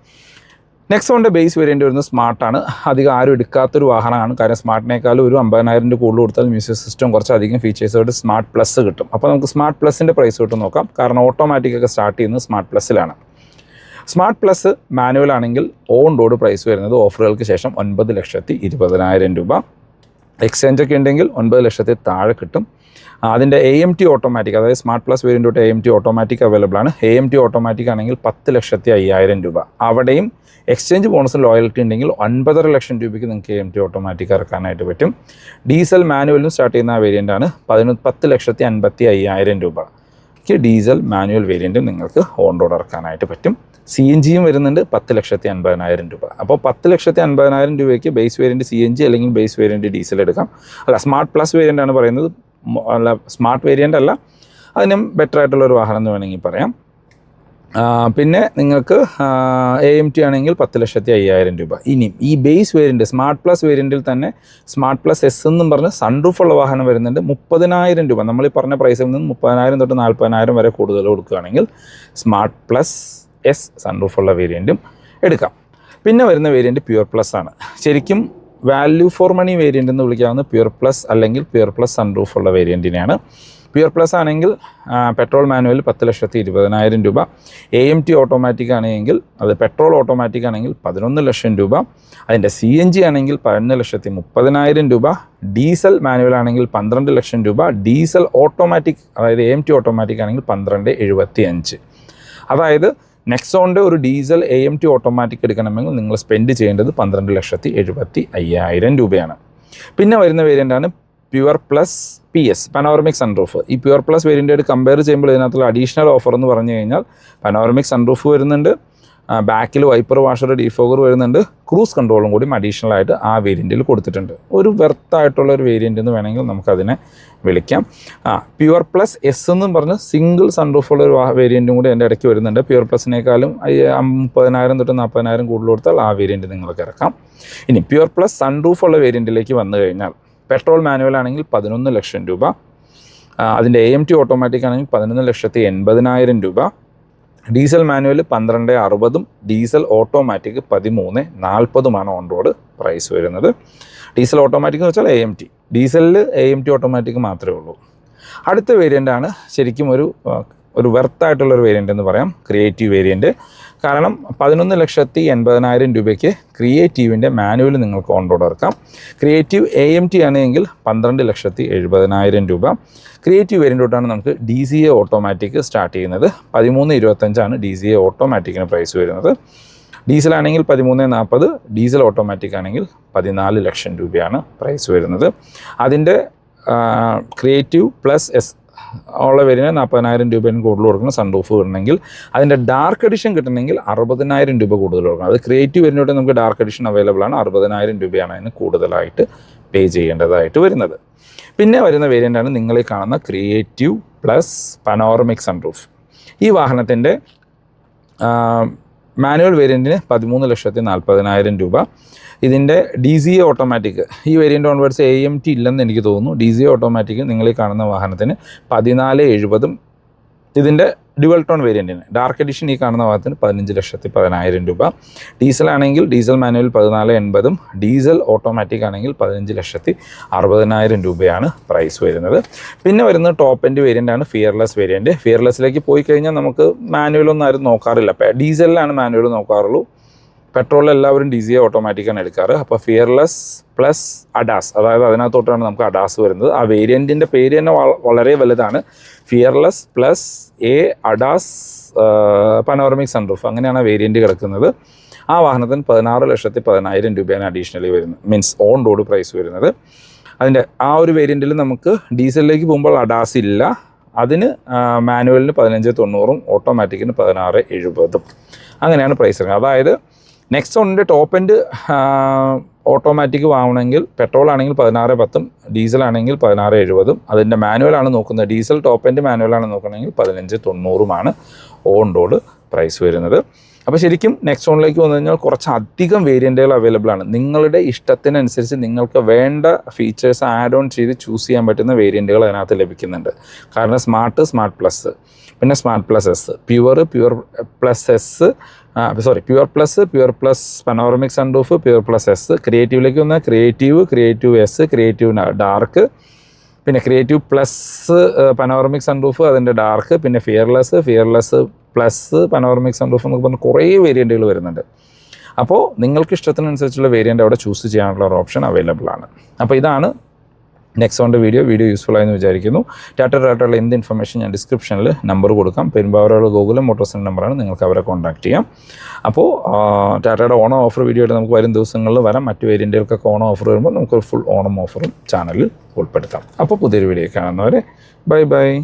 നെക്സോണിൻ്റെ ബേസ് വേരിയൻ്റ് വരുന്നത് സ്മാർട്ടാണ്. അധികം ആരും എടുക്കാത്തൊരു വാഹനമാണ്. കാര്യം സ്മാർട്ടിനേക്കാളും ഒരു 50,000 കൂടുതൽ കൊടുത്താൽ മ്യൂസിക് സിസ്റ്റം കുറച്ചധികം ഫീച്ചേഴ്സോട് സ്മാർട്ട് പ്ലസ് കിട്ടും. അപ്പോൾ നമുക്ക് സ്മാർട്ട് പ്ലസിൻ്റെ പ്രൈസ് തൊട്ട് നോക്കാം. കാരണം ഓട്ടോമാറ്റിക്കൊക്കെ സ്റ്റാർട്ട് ചെയ്യുന്നത് സ്മാർട്ട് പ്ലസ്സിലാണ്. സ്മാർട്ട് പ്ലസ് മാനുവൽ ആണെങ്കിൽ ഓൺ റോഡ് പ്രൈസ് വരുന്നത് ഓഫറുകൾക്ക് ശേഷം 9,20,000 രൂപ. എക്സ്ചേഞ്ചൊക്കെ ഉണ്ടെങ്കിൽ 9 ലക്ഷത്തിൽ താഴെ കിട്ടും. അതിൻ്റെ AMT ഓട്ടോമാറ്റിക്, അതായത് സ്മാർട്ട് പ്ലസ് വേരിയൻ്റ് തൊട്ട് AMT ഓട്ടോമാറ്റിക് അവൈലബിൾ ആണ്. AMT ഓട്ടോമാറ്റിക് ആണെങ്കിൽ 10,05,000 രൂപ. അവിടെയും എക്സ്ചേഞ്ച് ബോണസും ലോയൽറ്റി ഉണ്ടെങ്കിൽ 9.5 ലക്ഷം രൂപയ്ക്ക് നിങ്ങൾക്ക് AMT ഓട്ടോമാറ്റിക് ഇറക്കാനായിട്ട് പറ്റും. ഡീസൽ മാനുവലും സ്റ്റാർട്ട് ചെയ്യുന്ന ആ വേരിയൻ്റ് ആണ്. 10,55,000 രൂപയ്ക്ക് ഡീസൽ മാനുവൽ വേരിയൻറ്റും നിങ്ങൾക്ക് ഓൺ റോഡ് ഇറക്കാനായിട്ട് പറ്റും. CNGയും വരുന്നുണ്ട് 10,50,000 രൂപ. അപ്പോൾ 10,50,000 രൂപയ്ക്ക് ബേസ് വേരിയൻറ്റ് CNG അല്ലെങ്കിൽ ബേസ് വേരിയൻറ്റ് ഡീസൽ എടുക്കാം. അല്ല, സ്മാർട്ട് പ്ലസ് വേരിയൻ്റ് ആണ് പറയുന്നത്, അല്ല സ്മാർട്ട് വേരിയൻ്റ് അല്ല, അതിനും ബെറ്റർ ആയിട്ടുള്ളൊരു വാഹനം എന്ന് വേണമെങ്കിൽ പറയാം. പിന്നെ നിങ്ങൾക്ക് AMT ആണെങ്കിൽ 10,05,000 രൂപ. ഇനി ഈ ബേസ് വേരിയൻറ്റ് സ്മാർട്ട് പ്ലസ് വേരിയൻറ്റിൽ തന്നെ സ്മാർട്ട് പ്ലസ് S എന്നും പറഞ്ഞ് സൺറൂഫുള്ള വാഹനം വരുന്നുണ്ട്. 30,000 രൂപ. നമ്മൾ ഈ പറഞ്ഞ പ്രൈസിൽ നിന്ന് 30,000 തൊട്ട് 40,000 വരെ കൂടുതൽ കൊടുക്കുകയാണെങ്കിൽ സ്മാർട്ട് പ്ലസ് S സൺറൂഫുള്ള വേരിയൻറ്റും എടുക്കാം. പിന്നെ വരുന്ന വേരിയൻറ്റ് പ്യുവർ പ്ലസ് ആണ്. ശരിക്കും വാല്യൂ ഫോർ മണി വേരിയൻ്റ് എന്ന് വിളിക്കാവുന്ന പ്യുവർ പ്ലസ് അല്ലെങ്കിൽ പ്യുവർ പ്ലസ് സൺറൂഫുള്ള വേരിയൻറ്റിനെയാണ്. പ്യുവർ പ്ലസ് ആണെങ്കിൽ പെട്രോൾ മാനുവൽ 10,20,000 രൂപ. AMT ഓട്ടോമാറ്റിക് ആണെങ്കിൽ, അത് പെട്രോൾ ഓട്ടോമാറ്റിക് ആണെങ്കിൽ 11 ലക്ഷം രൂപ. അതിൻ്റെ CNG ആണെങ്കിൽ 11,30,000 രൂപ. ഡീസൽ മാനുവൽ ആണെങ്കിൽ 12 ലക്ഷം രൂപ. ഡീസൽ ഓട്ടോമാറ്റിക്, അതായത് AMT ഓട്ടോമാറ്റിക് ആണെങ്കിൽ 12,75. അതായത് നെക്സോണിൻ്റെ ഒരു ഡീസൽ AMT ഓട്ടോമാറ്റിക് എടുക്കണമെങ്കിൽ നിങ്ങൾ സ്പെൻഡ് ചെയ്യേണ്ടത് 12,75,000 രൂപയാണ്. പിന്നെ വരുന്ന വേരിയൻ്റാണ് pure plus PS, panoramic sunroof. ഈ പ്യുവർ പ്ലസ് വേരിയൻ്റായിട്ട് കമ്പയർ ചെയ്യുമ്പോൾ ഇതിനകത്തുള്ള അഡീഷണൽ ഓഫർ എന്ന് പറഞ്ഞു കഴിഞ്ഞാൽ പനോറമിക് സൺറൂഫ് വരുന്നുണ്ട്, ബാക്കിൽ വൈപ്പർ വാഷർ ഡീഫോഗർ വരുന്നുണ്ട്, ക്രൂസ് കൺട്രോളും കൂടി അഡീഷണൽ ആയിട്ട് ആ വേരിയൻറ്റിൽ കൊടുത്തിട്ടുണ്ട്. ഒരു വെർത്തായിട്ടുള്ള ഒരു വേരിയൻ്റ് എന്ന് വേണമെങ്കിൽ നമുക്കതിനെ വിളിക്കാം. പ്യുവർ പ്ലസ് S എന്നും പറഞ്ഞ് സിംഗിൾ സൺറൂഫുള്ള ഒരു വേരിയൻറ്റും കൂടി എൻ്റെ ഇടയ്ക്ക് വരുന്നുണ്ട്. പ്യുവർ പ്ലസിനേക്കാളും 30,000 തൊട്ട് 40,000 കൂടുതൽ കൊടുത്താൽ ആ വേരിയൻറ്റ് നിങ്ങൾക്ക് ഇറക്കാം. ഇനി പ്യുവർ പ്ലസ് സൺറൂഫുള്ള വേരിയൻറ്റിലേക്ക് വന്നു കഴിഞ്ഞാൽ പെട്രോൾ മാനുവൽ ആണെങ്കിൽ 11 ലക്ഷം രൂപ. അതിൻ്റെ AMT ഓട്ടോമാറ്റിക് ആണെങ്കിൽ 11,80,000 രൂപ. Diesel manual 12,60,000, diesel automatic 13,40,000 on road price വരുന്നത്. ഡീസൽ ഓട്ടോമാറ്റിക് എന്ന് വെച്ചാൽ AMT, ഡീസലിൽ AMT ഓട്ടോമാറ്റിക് മാത്രമേ ഉള്ളൂ. അടുത്ത വേരിയൻ്റാണ് ശരിക്കും ഒരു വെർത്തായിട്ടുള്ളൊരു വേരിയൻ്റ് എന്ന് പറയാം, ക്രിയേറ്റീവ് വേരിയൻറ്റ്. കാരണം 11,80,000 രൂപയ്ക്ക് ക്രിയേറ്റീവിൻ്റെ മാനുവൽ നിങ്ങൾക്ക് ഓൺ റോഡ് ഇറക്കാം. ക്രിയേറ്റീവ് AMT ആണെങ്കിൽ 12,70,000 രൂപ. ക്രിയേറ്റീവ് വേരിയൻ്റോട്ടാണ് നമുക്ക് DCA ഓട്ടോമാറ്റിക് സ്റ്റാർട്ട് ചെയ്യുന്നത്. 13,25 DCA ഓട്ടോമാറ്റിക്കിന് പ്രൈസ് വരുന്നത്. ഡീസലാണെങ്കിൽ 13,40, ഡീസൽ ഓട്ടോമാറ്റിക് ആണെങ്കിൽ 14 ലക്ഷം രൂപയാണ് പ്രൈസ് വരുന്നത്. അതിൻ്റെ ക്രിയേറ്റീവ് പ്ലസ് S ഉള്ള വേരിയൻറ്റ് 40,000 രൂപയും കൂടുതൽ കൊടുക്കണം. സൺറൂഫ് കിട്ടണമെങ്കിൽ. അതിൻ്റെ ഡാർക്ക് എഡിഷൻ കിട്ടണമെങ്കിൽ 60,000 രൂപ കൂടുതൽ കൊടുക്കണം. അത് ക്രിയേറ്റീവ് വേരിയൻറ്റ് നമുക്ക് ഡാർക്ക് എഡിഷൻ അവൈലബിൾ ആണ്. 60,000 രൂപയാണ് അതിന് കൂടുതലായിട്ട് പേ ചെയ്യേണ്ടതായിട്ട് വരുന്നത്. പിന്നെ വരുന്ന വേരിയൻ്റാണ് നിങ്ങളീ കാണുന്ന ക്രിയേറ്റീവ് പ്ലസ് പനോറമിക് സൺറൂഫ്. ഈ വാഹനത്തിൻ്റെ മാനുവൽ വേരിയൻറ്റിന് 13,40,000 രൂപ. ഇതിൻ്റെ DCA ഓട്ടോമാറ്റിക്, ഈ വേരിയൻ്റ് ഓൺവേർഡ്സ് AMT ഇല്ലെന്ന് എനിക്ക് തോന്നുന്നു. DCA ഓട്ടോമാറ്റിക് നിങ്ങളീ കാണുന്ന വാഹനത്തിന് 14,70,000. ഇതിൻ്റെ ഡ്യുവൽ ടോൺ വേരിയൻറ്റിന് ഡാർക്ക് എഡിഷൻ ഈ കാണുന്ന ഭാഗത്തിന് 15,10,000 രൂപ. ഡീസലാണെങ്കിൽ ഡീസൽ മാനുവൽ 14,80,000, ഡീസൽ ഓട്ടോമാറ്റിക് ആണെങ്കിൽ 15,60,000 രൂപയാണ് പ്രൈസ് വരുന്നത്. പിന്നെ വരുന്നത് ടോപ്പ് എൻഡ് വേരിയൻ്റാണ് ഫിയർലെസ് വേരിയൻറ്റ്. ഫിയർലെസ്സിലേക്ക് പോയി കഴിഞ്ഞാൽ നമുക്ക് മാനുവലൊന്നും ആരും നോക്കാറില്ല. ഡീസലിലാണ് മാനുവൽ നോക്കാറുള്ളൂ. പെട്രോളിൽ എല്ലാവരും DCA ഓട്ടോമാറ്റിക്കാണ് എടുക്കാറ്. അപ്പോൾ ഫിയർലെസ് പ്ലസ് അഡാസ്, അതായത് അതിനകത്തോട്ടാണ് നമുക്ക് അഡാസ് വരുന്നത്. ആ വേരിയൻറ്റിൻ്റെ പേര് തന്നെ വളരെ വലുതാണ്. Fearless plus ADAS panoramic sunroof, അങ്ങനെയാണ് ആ വേരിയൻറ്റ് കിടക്കുന്നത്. ആ വാഹനത്തിന് 16,10,000 രൂപയാണ് അഡീഷണലി വരുന്നത്, മീൻസ് ഓൺ റോഡ് പ്രൈസ് വരുന്നത്. അതിൻ്റെ ആ ഒരു വേരിയൻറ്റിൽ നമുക്ക് ഡീസലിലേക്ക് പോകുമ്പോൾ അഡാസ് ഇല്ല. അതിന് മാനുവലിന് 15,90, ഓട്ടോമാറ്റിക്കിന് 16,70. അങ്ങനെയാണ് പ്രൈസ് വരുന്നത്. അതായത് നെക്സോണിൻ്റെ ടോപ്പ് എൻഡ് ഓട്ടോമാറ്റിക് വാങ്ങണമെങ്കിൽ പെട്രോൾ ആണെങ്കിൽ 16,10, ഡീസലാണെങ്കിൽ 16,70. അതിൻ്റെ മാനുവലാണ് നോക്കുന്നത്. ഡീസൽ ടോപ്പ് എൻഡ് മാനുവലാണ് നോക്കണമെങ്കിൽ 15,90 ഓൺ റോഡ് പ്രൈസ് വരുന്നത്. അപ്പോൾ ശരിക്കും നെക്സോണിലേക്ക് വന്നു കഴിഞ്ഞാൽ കുറച്ചധികം വേരിയൻറ്റുകൾ അവൈലബിൾ ആണ്. നിങ്ങളുടെ ഇഷ്ടത്തിനനുസരിച്ച് നിങ്ങൾക്ക് വേണ്ട ഫീച്ചേഴ്സ് ആഡ് ഓൺ ചെയ്ത് ചൂസ് ചെയ്യാൻ പറ്റുന്ന വേരിയൻറ്റുകൾ അതിനകത്ത് ലഭിക്കുന്നുണ്ട്. കാരണം സ്മാർട്ട് പ്ലസ്, പിന്നെ smart plus S, pure plus S, pure plus panoramic sunroof, pure plus S. ക്രിയേറ്റീവിലേക്ക് വന്നാൽ ക്രിയേറ്റീവ് എസ്, ക്രിയേറ്റീവ് ഡാർക്ക്, പിന്നെ ക്രിയേറ്റീവ് പ്ലസ് പനോറമിക് സൺറൂഫ് അതിൻ്റെ ഡാർക്ക്, പിന്നെ ഫിയർലെസ് പ്ലസ് പനോറമിക് സൺറൂഫ് എന്നൊക്കെ പറഞ്ഞ് കുറേ വേരിയൻറ്റുകൾ വരുന്നുണ്ട്. അപ്പോൾ നിങ്ങൾക്ക് ഇഷ്ടത്തിനനുസരിച്ചുള്ള വേരിയൻ്റ് അവിടെ ചൂസ് ചെയ്യാനുള്ള ഒരു ഓപ്ഷൻ അവൈലബിൾ ആണ്. അപ്പോൾ ഇതാണ് നെക്സോണിൻ്റെ വീഡിയോ വീഡിയോ ആയെന്ന് വിചാരിക്കുന്നു. ടാറ്റയുടെ എന്ത് ഇൻഫർമേഷൻ ഞാൻ ഡിസ്ക്രിപ്ഷനിൽ നമ്പർ കൊടുക്കാം. പെരുമ്പാവൂരുള്ള ഗോകുലം മോട്ടോഴ്സിൻ്റെ നമ്പറാണ്, നിങ്ങൾക്ക് അവരെ കോൺടാക്ട് ചെയ്യാം. അപ്പോൾ ടാറ്റയുടെ ഓണം ഓഫർ വീഡിയോ ആയിട്ട് നമുക്ക് വരും ദിവസങ്ങളിൽ വരാം. മറ്റ് വേരിയൻറ്റുകൾക്കൊക്കെ ഓണം ഓഫർ വരുമ്പോൾ നമുക്കൊരു ഫുൾ ഓണം ഓഫറും ചാനലിൽ ഉൾപ്പെടുത്താം. അപ്പോൾ പുതിയൊരു വീഡിയോ കാണുന്നവരെ ബൈ.